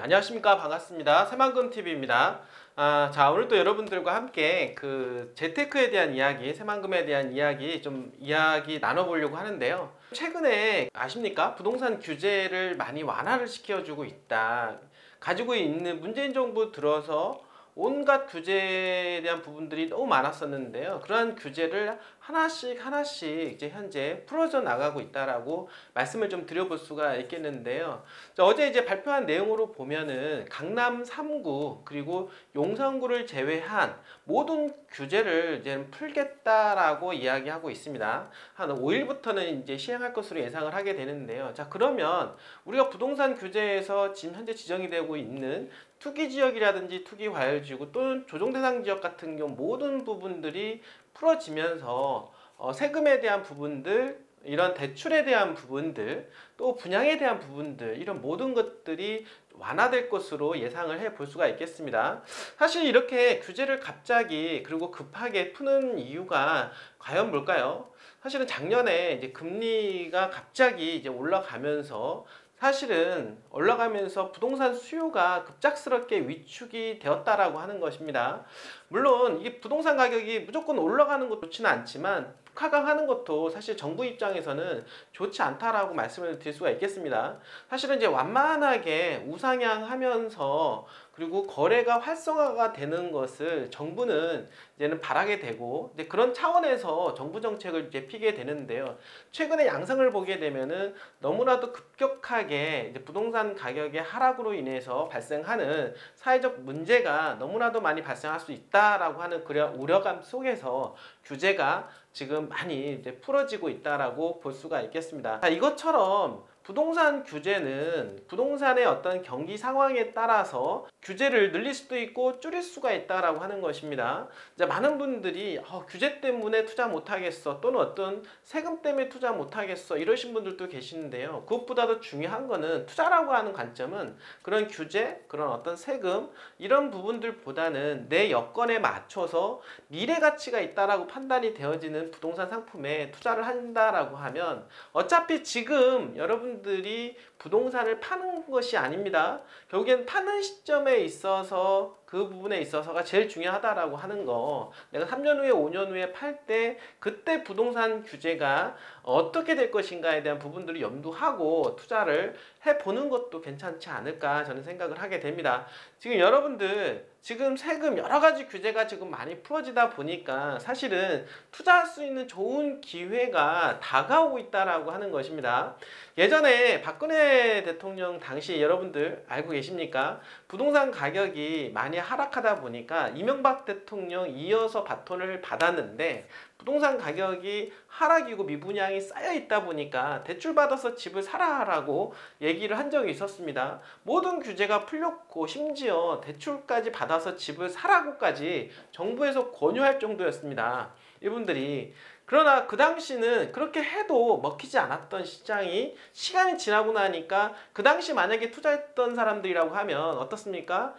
안녕하십니까. 반갑습니다. 새만금TV입니다. 자, 오늘도 여러분들과 함께 재테크에 대한 이야기, 새만금에 대한 이야기 이야기 나눠보려고 하는데요. 최근에 아십니까? 부동산 규제를 많이 완화를 시켜주고 있다. 가지고 있는 문재인 정부 들어서 온갖 규제에 대한 부분들이 너무 많았었는데요. 그러한 규제를 하나씩 이제 현재 풀어져 나가고 있다라고 말씀을 좀 드려볼 수가 있겠는데요. 어제 이제 발표한 내용으로 보면은 강남 3구 그리고 용산구를 제외한 모든 규제를 이제 풀겠다라고 이야기하고 있습니다. 한 5일부터는 이제 시행할 것으로 예상을 하게 되는데요. 자, 그러면 우리가 부동산 규제에서 지금 현재 지정이 되고 있는 투기지역이라든지 투기과열지구 또는 조정대상지역 같은 경우 모든 부분들이 풀어지면서 세금에 대한 부분들, 이런 대출에 대한 부분들, 또 분양에 대한 부분들, 이런 모든 것들이 완화될 것으로 예상을 해 볼 수가 있겠습니다. 사실 이렇게 규제를 갑자기 그리고 급하게 푸는 이유가 과연 뭘까요? 사실은 작년에 이제 금리가 갑자기 이제 올라가면서 부동산 수요가 급작스럽게 위축이 되었다라고 하는 것입니다. 물론 이게 부동산 가격이 무조건 올라가는 것도 좋지는 않지만 하강하는 것도 사실 정부 입장에서는 좋지 않다라고 말씀을 드릴 수가 있겠습니다. 사실은 이제 완만하게 우상향하면서 그리고 거래가 활성화가 되는 것을 정부는 이제는 바라게 되고 이제 그런 차원에서 정부 정책을 이제 피게 되는데요. 최근에 양상을 보게 되면은 너무나도 급격하게 이제 부동산 가격의 하락으로 인해서 발생하는 사회적 문제가 너무나도 많이 발생할 수 있다라고 하는 그런 우려감 속에서 규제가 지금 많이 이제 풀어지고 있다라고 볼 수가 있겠습니다. 자, 이것처럼 부동산 규제는 부동산의 어떤 경기 상황에 따라서 규제를 늘릴 수도 있고 줄일 수가 있다라고 하는 것입니다. 이제 많은 분들이 규제 때문에 투자 못하겠어 또는 어떤 세금 때문에 투자 못하겠어 이러신 분들도 계시는데요. 그것보다도 중요한 거는 투자라고 하는 관점은 그런 규제, 그런 어떤 세금 이런 부분들보다는 내 여건에 맞춰서 미래 가치가 있다라고 판단이 되어지는 부동산 상품에 투자를 한다라고 하면 어차피 지금 여러분들이 부동산을 파는 것이 아닙니다. 결국엔 파는 시점에 있어서 그 부분에 있어서가 제일 중요하다라고 하는 거, 내가 3년 후에 5년 후에 팔 때 그때 부동산 규제가 어떻게 될 것인가에 대한 부분들을 염두하고 투자를 해보는 것도 괜찮지 않을까 저는 생각을 하게 됩니다. 지금 여러분들 지금 세금 여러 가지 규제가 지금 많이 풀어지다 보니까 사실은 투자할 수 있는 좋은 기회가 다가오고 있다라고 하는 것입니다. 예전에 박근혜 대통령 당시 여러분들 알고 계십니까? 부동산 가격이 많이 하락하다 보니까 이명박 대통령 이어서 바톤을 받았는데 부동산 가격이 하락이고 미분양이 쌓여 있다 보니까 대출 받아서 집을 사라라고 얘기를 한 적이 있었습니다. 모든 규제가 풀렸고 심지어 대출까지 받아서 집을 사라고까지 정부에서 권유할 정도였습니다. 이분들이. 그러나 그 당시는 그렇게 해도 먹히지 않았던 시장이 시간이 지나고 나니까 그 당시 만약에 투자했던 사람들이라고 하면 어떻습니까?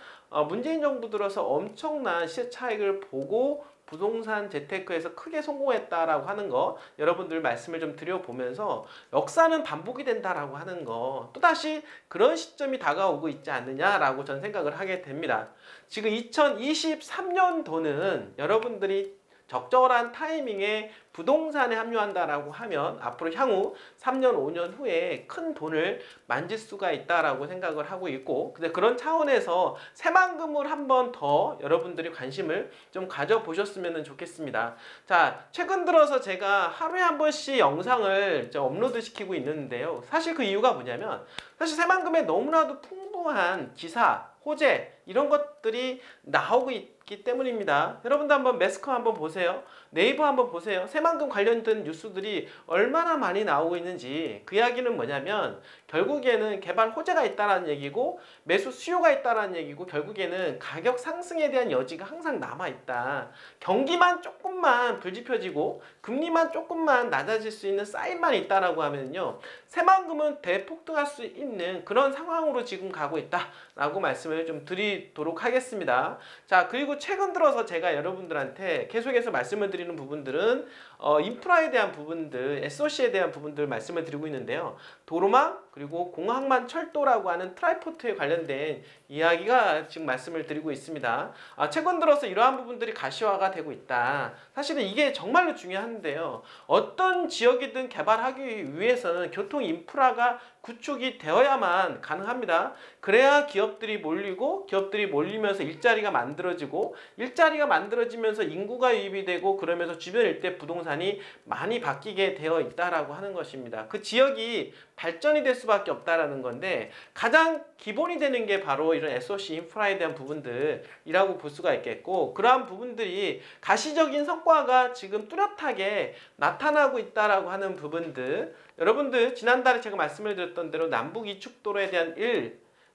문재인 정부 들어서 엄청난 시세 차익을 보고 부동산 재테크에서 크게 성공했다라고 하는 거 여러분들 말씀을 좀 드려보면서 역사는 반복이 된다라고 하는 거 또다시 그런 시점이 다가오고 있지 않느냐라고 저는 생각을 하게 됩니다. 지금 2023년도는 여러분들이 적절한 타이밍에 부동산에 합류한다라고 하면 앞으로 향후 3년, 5년 후에 큰 돈을 만질 수가 있다라고 생각을 하고 있고 근데 그런 차원에서 새만금을 한 번 더 여러분들이 관심을 좀 가져보셨으면 좋겠습니다. 자, 최근 들어서 제가 하루에 한 번씩 영상을 업로드 시키고 있는데요. 사실 그 이유가 뭐냐면 사실 새만금에 너무나도 풍부한 기사, 호재 이런 것들이 나오고 있기 때문입니다. 여러분도 한번 매스컴 한번 보세요. 네이버 한번 보세요. 새만금 관련된 뉴스들이 얼마나 많이 나오고 있는지. 그 이야기는 뭐냐면 결국에는 개발 호재가 있다는 얘기고 매수 수요가 있다는 얘기고 결국에는 가격 상승에 대한 여지가 항상 남아있다. 경기만 조금만 불지펴지고 금리만 조금만 낮아질 수 있는 사인만 있다라고 하면요. 새만금은 대폭등할 수 있는 그런 상황으로 지금 가고 있다라고 말씀을 좀 드리도록 드리도록 하겠습니다. 자, 그리고 최근 들어서 제가 여러분들한테 계속해서 말씀을 드리는 부분들은 인프라에 대한 부분들, SOC에 대한 부분들 말씀을 드리고 있는데요. 도로망 그리고 공항만 철도라고 하는 트라이포트에 관련된 이야기가 지금 말씀을 드리고 있습니다. 최근 들어서 이러한 부분들이 가시화가 되고 있다. 사실은 이게 정말로 중요한데요. 어떤 지역이든 개발하기 위해서는 교통 인프라가 구축이 되어야만 가능합니다. 그래야 기업들이 몰리고 기업들이 몰리면서 일자리가 만들어지고 일자리가 만들어지면서 인구가 유입이 되고 그러면서 주변 일대 부동산이 많이 바뀌게 되어 있다라고 하는 것입니다. 그 지역이 발전이 될 수밖에 없다라는 건데 가장 기본이 되는 게 바로 이런 SOC 인프라에 대한 부분들이라고 볼 수가 있겠고 그러한 부분들이 가시적인 성과가 지금 뚜렷하게 나타나고 있다라고 하는 부분들 여러분들 지난달에 제가 말씀을 드렸던 대로 남북 이축도로에 대한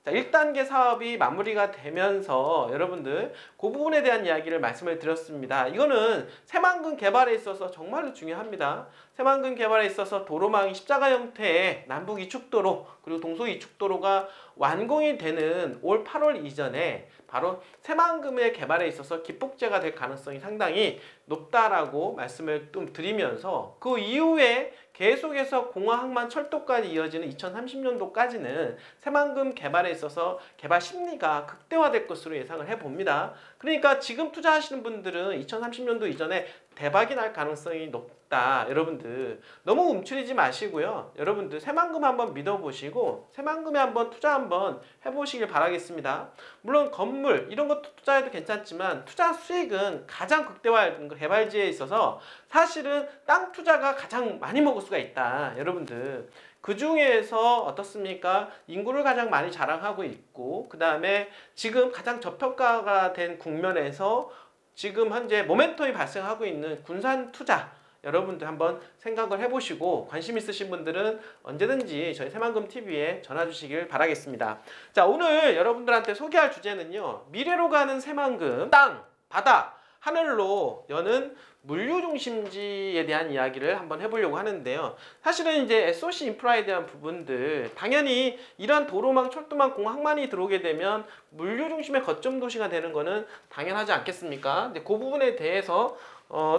1단계 사업이 마무리가 되면서 여러분들 그 부분에 대한 이야기를 말씀을 드렸습니다. 이거는 새만금 개발에 있어서 정말로 중요합니다. 새만금 개발에 있어서 도로망이 십자가 형태의 남북 이축도로 그리고 동서 이축도로가 완공이 되는 올 8월 이전에 바로 새만금의 개발에 있어서 기폭제가 될 가능성이 상당히 높다라고 말씀을 좀 드리면서 그 이후에 계속해서 공항만 철도까지 이어지는 2030년도까지는 새만금 개발에 있어서 개발 심리가 극대화될 것으로 예상을 해봅니다. 그러니까 지금 투자하시는 분들은 2030년도 이전에 대박이 날 가능성이 높다. 여러분들 너무 움츠리지 마시고요. 여러분들 새만금 한번 믿어보시고 새만금에 한번 투자 한번 해보시길 바라겠습니다. 물론 건물 이런 것도 투자해도 괜찮지만 투자 수익은 가장 극대화된 개발지에 있어서 사실은 땅 투자가 가장 많이 먹을 수가 있다. 여러분들 그 중에서 어떻습니까? 인구를 가장 많이 자랑하고 있고 그 다음에 지금 가장 저평가가 된 국면에서 지금 현재 모멘텀이 발생하고 있는 군산 투자 여러분들 한번 생각을 해보시고 관심 있으신 분들은 언제든지 저희 새만금 TV에 전화 주시길 바라겠습니다. 자, 오늘 여러분들한테 소개할 주제는요. 미래로 가는 새만금 땅, 바다, 하늘로 여는 물류 중심지에 대한 이야기를 한번 해보려고 하는데요. 사실은 이제 SOC 인프라에 대한 부분들 당연히 이러한 도로망, 철도망, 공항만이 들어오게 되면 물류 중심의 거점 도시가 되는 거는 당연하지 않겠습니까? 근데 그 부분에 대해서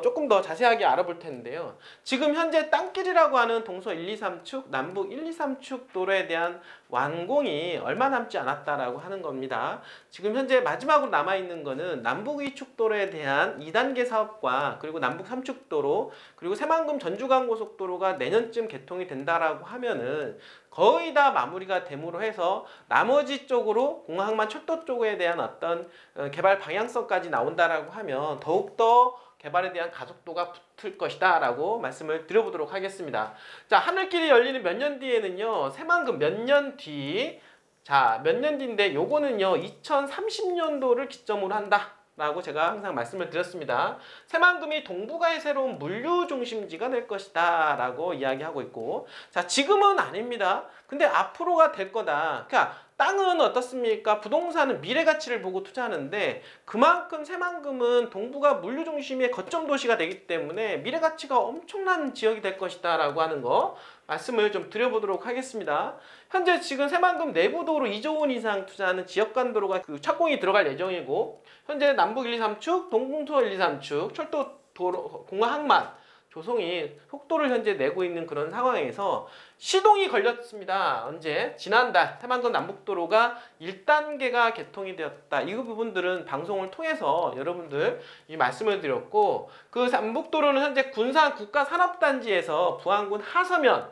조금 더 자세하게 알아볼 텐데요. 지금 현재 땅길이라고 하는 동서 1, 2, 3축, 남북 1, 2, 3축 도로에 대한 완공이 얼마 남지 않았다라고 하는 겁니다. 지금 현재 마지막으로 남아있는 거는 남북 2축 도로에 대한 2단계 사업과 그리고 남북 3축 도로 그리고 새만금 전주간 고속도로가 내년쯤 개통이 된다라고 하면은 거의 다 마무리가 됨으로 해서 나머지 쪽으로 공항만 철도 쪽에 대한 어떤 개발 방향성까지 나온다라고 하면 더욱더 개발에 대한 가속도가 붙을 것이다 라고 말씀을 드려보도록 하겠습니다. 자, 하늘길이 열리는 몇 년 뒤에는요 새만금 몇 년 뒤, 자, 몇 년 뒤인데 요거는요 2030년도를 기점으로 한다 라고 제가 항상 말씀을 드렸습니다. 새만금이 동북아의 새로운 물류 중심지가 될 것이다 라고 이야기하고 있고, 자, 지금은 아닙니다. 근데 앞으로가 될 거다. 그러니까 땅은 어떻습니까? 부동산은 미래 가치를 보고 투자하는데 그만큼 새만금은 동북아 물류 중심의 거점 도시가 되기 때문에 미래 가치가 엄청난 지역이 될 것이다 라고 하는 거 말씀을 좀 드려보도록 하겠습니다. 현재 지금 새만금 내부도로 2조 원 이상 투자하는 지역간도로가 그 착공이 들어갈 예정이고 현재 남북 1, 2, 3축, 동북서 1, 2, 3축, 철도 도로, 공항만 조성이 속도를 현재 내고 있는 그런 상황에서 시동이 걸렸습니다. 언제? 지난달 새만금 남북도로가 1단계가 개통이 되었다. 이 부분들은 방송을 통해서 여러분들 이 말씀을 드렸고 그 남북도로는 현재 군산 국가산업단지에서 부안군 하서면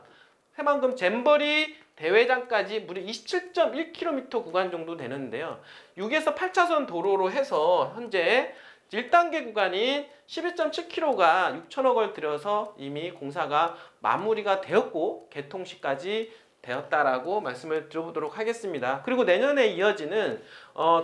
새만금 잼버리 대회장까지 무려 27.1km 구간 정도 되는데요. 6에서 8차선 도로로 해서 현재 1단계 구간인 11.7km가 6천억 원 들여서 이미 공사가 마무리가 되었고 개통 시까지 되었다라고 말씀을 드려보도록 하겠습니다. 그리고 내년에 이어지는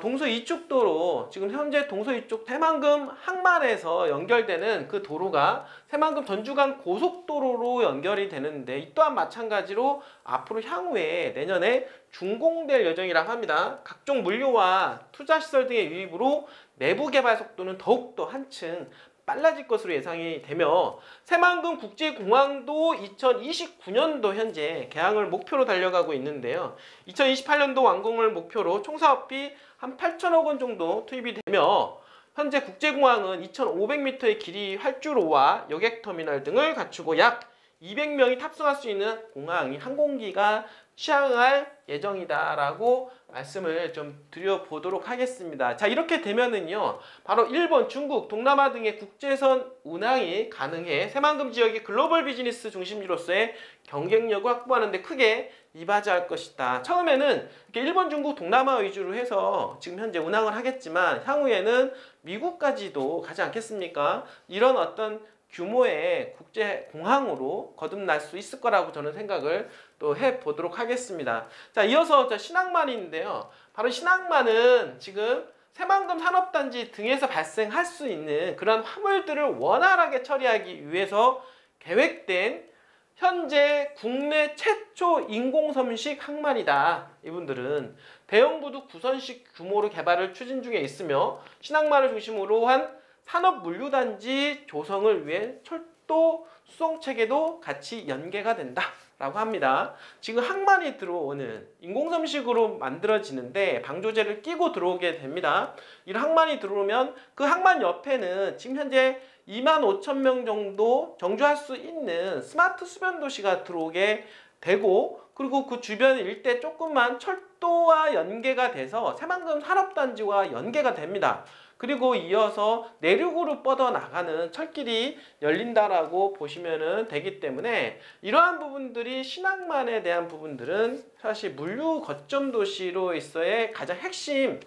동서 이축도로 지금 현재 동서 이축 새만금 항만에서 연결되는 그 도로가 새만금 전주간 고속도로로 연결이 되는데 이 또한 마찬가지로 앞으로 향후에 내년에 준공될 예정이라고 합니다. 각종 물류와 투자시설 등의 유입으로 내부 개발 속도는 더욱더 한층 빨라질 것으로 예상이 되며 새만금 국제공항도 2029년도 현재 개항을 목표로 달려가고 있는데요. 2028년도 완공을 목표로 총 사업비 한 8천억 원 정도 투입이 되며 현재 국제공항은 2,500m의 길이 활주로와 여객터미널 등을 갖추고 약 200명이 탑승할 수 있는 공항이 항공기가 취항할 예정이다라고 말씀을 좀 드려보도록 하겠습니다. 자, 이렇게 되면은요, 바로 일본, 중국, 동남아 등의 국제선 운항이 가능해 새만금 지역이 글로벌 비즈니스 중심지로서의 경쟁력을 확보하는 데 크게 이바지할 것이다. 처음에는 이렇게 일본, 중국, 동남아 위주로 해서 지금 현재 운항을 하겠지만 향후에는 미국까지도 가지 않겠습니까? 이런 어떤 규모의 국제공항으로 거듭날 수 있을 거라고 저는 생각을 또 해보도록 하겠습니다. 자, 이어서 신항만인데요. 바로 신항만은 지금 새만금 산업단지 등에서 발생할 수 있는 그런 화물들을 원활하게 처리하기 위해서 계획된 현재 국내 최초 인공섬식 항만이다. 이분들은 대형부두 구선식 규모로 개발을 추진 중에 있으며 신항만을 중심으로 한 산업물류단지 조성을 위해 철도 수송체계도 같이 연계가 된다라고 합니다. 지금 항만이 들어오는 인공섬식으로 만들어지는데 방조제를 끼고 들어오게 됩니다. 이런 항만이 들어오면 그 항만 옆에는 지금 현재 25,000명 정도 정주할 수 있는 스마트 수변도시가 들어오게 되고, 그리고 그 주변 일대 조금만 철도와 연계가 돼서 새만금 산업단지와 연계가 됩니다. 그리고 이어서 내륙으로 뻗어나가는 철길이 열린다라고 보시면 되기 때문에 이러한 부분들이 신항만에 대한 부분들은 사실 물류 거점 도시로 있어야 가장 핵심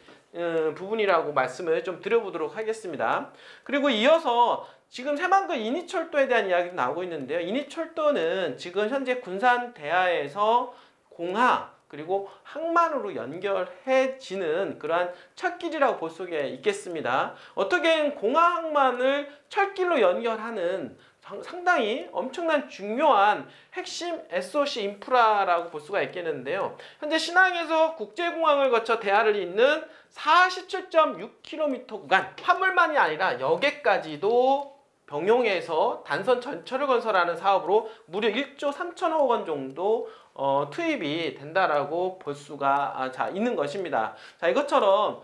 부분이라고 말씀을 좀 드려보도록 하겠습니다. 그리고 이어서 지금 새만금 인이철도에 대한 이야기도 나오고 있는데요. 인이철도는 지금 현재 군산대하에서 공항 그리고 항만으로 연결해지는 그러한 철길이라고 볼 수가 있겠습니다. 어떻게 공항 항만을 철길로 연결하는 상당히 엄청난 중요한 핵심 SOC 인프라라고 볼 수가 있겠는데요. 현재 신항에서 국제공항을 거쳐 대하를 잇는 47.6km 구간, 화물만이 아니라 여객까지도 병용해서 단선 전철을 건설하는 사업으로 무려 1조 3천억 원 정도 투입이 된다라고 볼 수가 있는 것입니다. 자, 이것처럼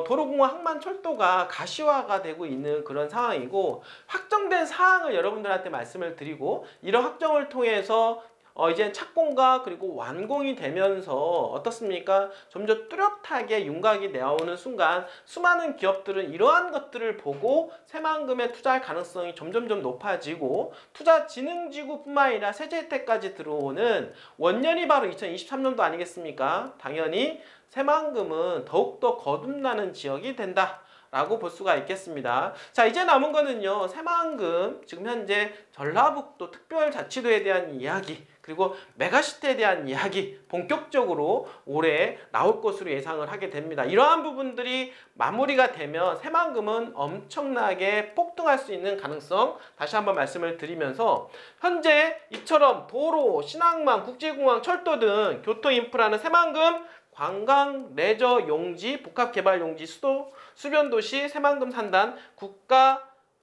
도로공항 항만철도가 가시화가 되고 있는 그런 상황이고, 확정된 사항을 여러분들한테 말씀을 드리고, 이런 확정을 통해서 이제 착공과 그리고 완공이 되면서 어떻습니까? 점점 뚜렷하게 윤곽이 나오는 순간 수많은 기업들은 이러한 것들을 보고 새만금에 투자할 가능성이 점점점 높아지고, 투자진흥지구뿐만 아니라 세제 혜택까지 들어오는 원년이 바로 2023년도 아니겠습니까? 당연히 새만금은 더욱더 거듭나는 지역이 된다 라고 볼 수가 있겠습니다. 자, 이제 남은 거는요, 새만금 지금 현재 전라북도 특별자치도에 대한 이야기, 그리고 메가시티에 대한 이야기 본격적으로 올해 나올 것으로 예상을 하게 됩니다. 이러한 부분들이 마무리가 되면 새만금은 엄청나게 폭등할 수 있는 가능성 다시 한번 말씀을 드리면서, 현재 이처럼 도로, 신항만, 국제공항, 철도 등 교통 인프라는 새만금 관광, 레저, 용지, 복합개발 용지, 수도, 수변도시, 새만금 산단,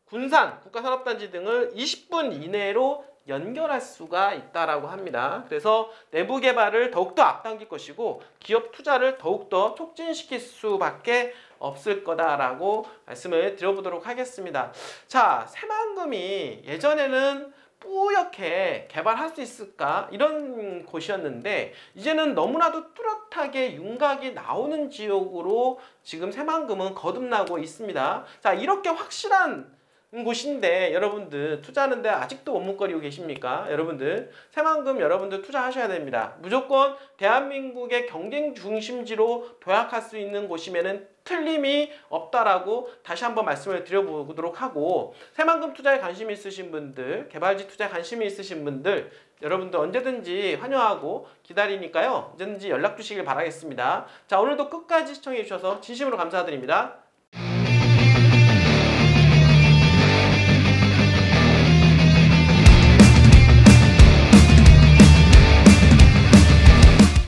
군산, 국가산업단지 등을 20분 이내로 연결할 수가 있다라고 합니다. 그래서 내부 개발을 더욱더 앞당길 것이고 기업 투자를 더욱더 촉진시킬 수밖에 없을 거다라고 말씀을 드려보도록 하겠습니다. 자, 새만금이 예전에는 뿌옇게 개발할 수 있을까 이런 곳이었는데 이제는 너무나도 뚜렷하게 윤곽이 나오는 지역으로 지금 새만금은 거듭나고 있습니다. 자, 이렇게 확실한 곳인데 여러분들 투자하는데 아직도 머뭇거리고 계십니까? 여러분들 새만금 여러분들 투자하셔야 됩니다. 무조건 대한민국의 경쟁 중심지로 도약할 수 있는 곳이면은 틀림이 없다라고 다시 한번 말씀을 드려보도록 하고, 새만금 투자에 관심이 있으신 분들, 개발지 투자에 관심이 있으신 분들 여러분들 언제든지 환영하고 기다리니까요, 언제든지 연락 주시길 바라겠습니다. 자, 오늘도 끝까지 시청해 주셔서 진심으로 감사드립니다.